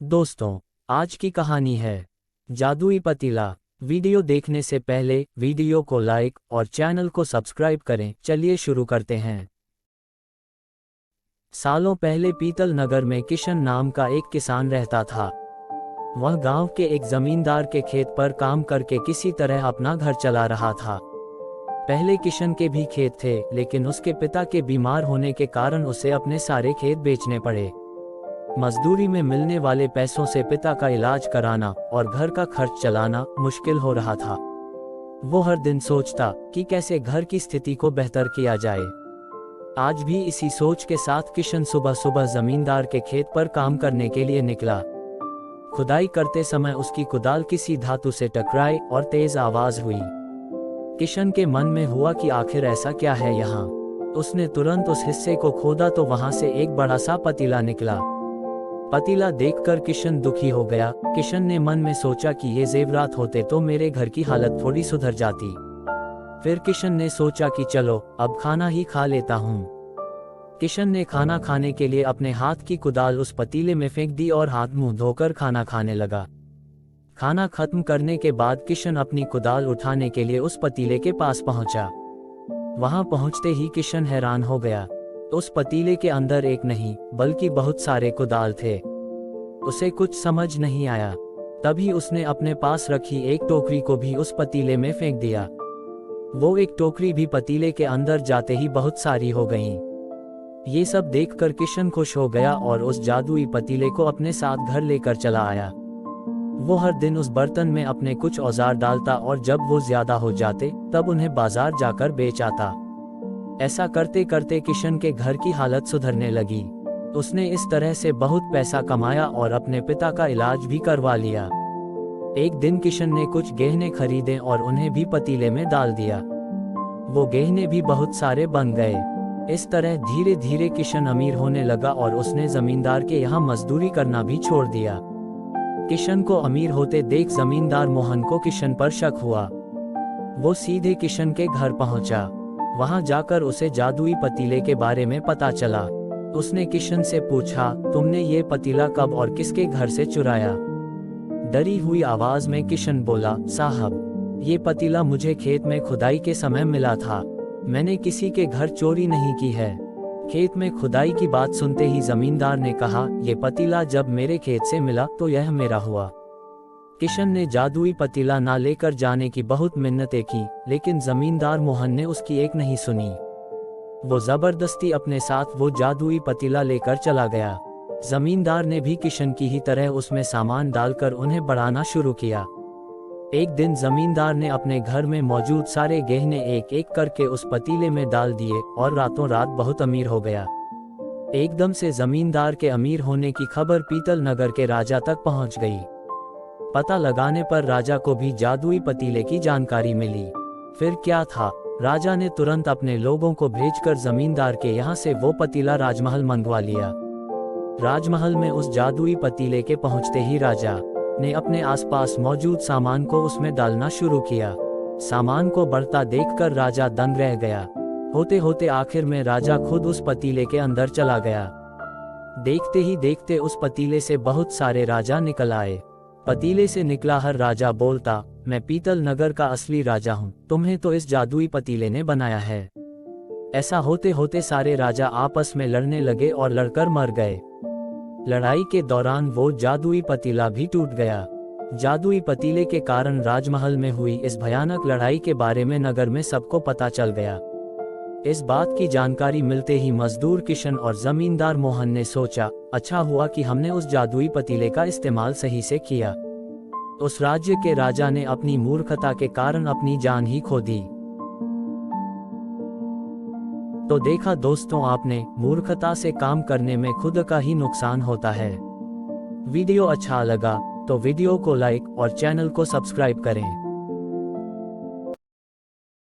दोस्तों, आज की कहानी है जादुई पतीला। वीडियो देखने से पहले वीडियो को लाइक और चैनल को सब्सक्राइब करें। चलिए शुरू करते हैं। सालों पहले पीतल नगर में किशन नाम का एक किसान रहता था। वह गांव के एक जमींदार के खेत पर काम करके किसी तरह अपना घर चला रहा था। पहले किशन के भी खेत थे, लेकिन उसके पिता के बीमार होने के कारण उसे अपने सारे खेत बेचने पड़े। मजदूरी में मिलने वाले पैसों से पिता का इलाज कराना और घर का खर्च चलाना मुश्किल हो रहा था। वो हर दिन सोचता कि कैसे घर की स्थिति को बेहतर किया जाए। आज भी इसी सोच के साथ किशन सुबह सुबह जमींदार के खेत पर काम करने के लिए निकला। खुदाई करते समय उसकी कुदाल किसी धातु से टकराई और तेज आवाज हुई। किशन के मन में हुआ कि आखिर ऐसा क्या है यहाँ। उसने तुरंत उस हिस्से को खोदा तो वहां से एक बड़ा सा पतीला निकला। पतीला देखकर किशन दुखी हो गया। किशन ने मन में सोचा कि ये जेवरात होते तो मेरे घर की हालत थोड़ी सुधर जाती। फिर किशन ने सोचा कि चलो अब खाना ही खा लेता हूँ। किशन ने खाना खाने के लिए अपने हाथ की कुदाल उस पतीले में फेंक दी और हाथ मुंह धोकर खाना खाने लगा। खाना खत्म करने के बाद किशन अपनी कुदाल उठाने के लिए उस पतीले के पास पहुंचा। वहां पहुंचते ही किशन हैरान हो गया। उस पतीले के अंदर एक नहीं बल्कि बहुत सारे कुदाल थे। उसे कुछ समझ नहीं आया। तभी उसने अपने पास रखी एक टोकरी को भी उस पतीले में फेंक दिया। वो एक टोकरी भी पतीले के अंदर जाते ही बहुत सारी हो गईं। ये सब देखकर किशन खुश हो गया और उस जादुई पतीले को अपने साथ घर लेकर चला आया। वो हर दिन उस बर्तन में अपने कुछ औजार डालता और जब वो ज्यादा हो जाते तब उन्हें बाजार जाकर बेच आता। ऐसा करते करते किशन के घर की हालत सुधरने लगी। उसने इस तरह से बहुत पैसा कमाया और अपने पिता का इलाज भी करवा लिया। एक दिन किशन ने कुछ गहने खरीदे और उन्हें भी पतीले में डाल दिया। वो गहने भी बहुत सारे बन गए। इस तरह धीरे धीरे किशन अमीर होने लगा और उसने जमींदार के यहाँ मजदूरी करना भी छोड़ दिया। किशन को अमीर होते देख जमींदार मोहन को किशन पर शक हुआ। वो सीधे किशन के घर पहुंचा। वहां जाकर उसे जादुई पतीले के बारे में पता चला। उसने किशन से पूछा, तुमने ये पतीला कब और किसके घर से चुराया? डरी हुई आवाज में किशन बोला, साहब, ये पतीला मुझे खेत में खुदाई के समय मिला था। मैंने किसी के घर चोरी नहीं की है। खेत में खुदाई की बात सुनते ही जमींदार ने कहा, ये पतीला जब मेरे खेत से मिला तो यह मेरा हुआ। किशन ने जादुई पतीला ना लेकर जाने की बहुत मिन्नतें की, लेकिन जमींदार मोहन ने उसकी एक नहीं सुनी। वो जबरदस्ती अपने साथ वो जादुई पतीला लेकर चला गया। जमींदार ने भी किशन की ही तरह उसमें सामान डालकर उन्हें बढ़ाना शुरू किया। एक दिन जमींदार ने अपने घर में मौजूद सारे गहने एक एक करके उस पतीले में डाल दिए और रातों रात बहुत अमीर हो गया। एकदम से जमींदार के अमीर होने की खबर पीतल नगर के राजा तक पहुंच गई। पता लगाने पर राजा को भी जादुई पतीले की जानकारी मिली। फिर क्या था, राजा ने तुरंत अपने लोगों को भेजकर जमींदार के यहाँ से वो पतीला राजमहल मंगवा लिया। राजमहल में उस जादुई पतीले के पहुंचते ही राजा ने अपने आसपास मौजूद सामान को उसमें डालना शुरू किया। सामान को बढ़ता देखकर राजा दंग रह गया। होते होते आखिर में राजा खुद उस पतीले के अंदर चला गया। देखते ही देखते उस पतीले से बहुत सारे राजा निकल आए। पतीले से निकला हर राजा बोलता, मैं पीतल नगर का असली राजा हूँ, तुम्हें तो इस जादुई पतीले ने बनाया है। ऐसा होते होते सारे राजा आपस में लड़ने लगे और लड़कर मर गए। लड़ाई के दौरान वो जादुई पतीला भी टूट गया। जादुई पतीले के कारण राजमहल में हुई इस भयानक लड़ाई के बारे में नगर में सबको पता चल गया। इस बात की जानकारी मिलते ही मजदूर किशन और जमींदार मोहन ने सोचा, अच्छा हुआ कि हमने उस जादुई पतीले का इस्तेमाल सही से किया। उस राज्य के राजा ने अपनी मूर्खता के कारण अपनी जान ही खो दी। तो देखा दोस्तों आपने, मूर्खता से काम करने में खुद का ही नुकसान होता है। वीडियो अच्छा लगा तो वीडियो को लाइक और चैनल को सब्सक्राइब करें।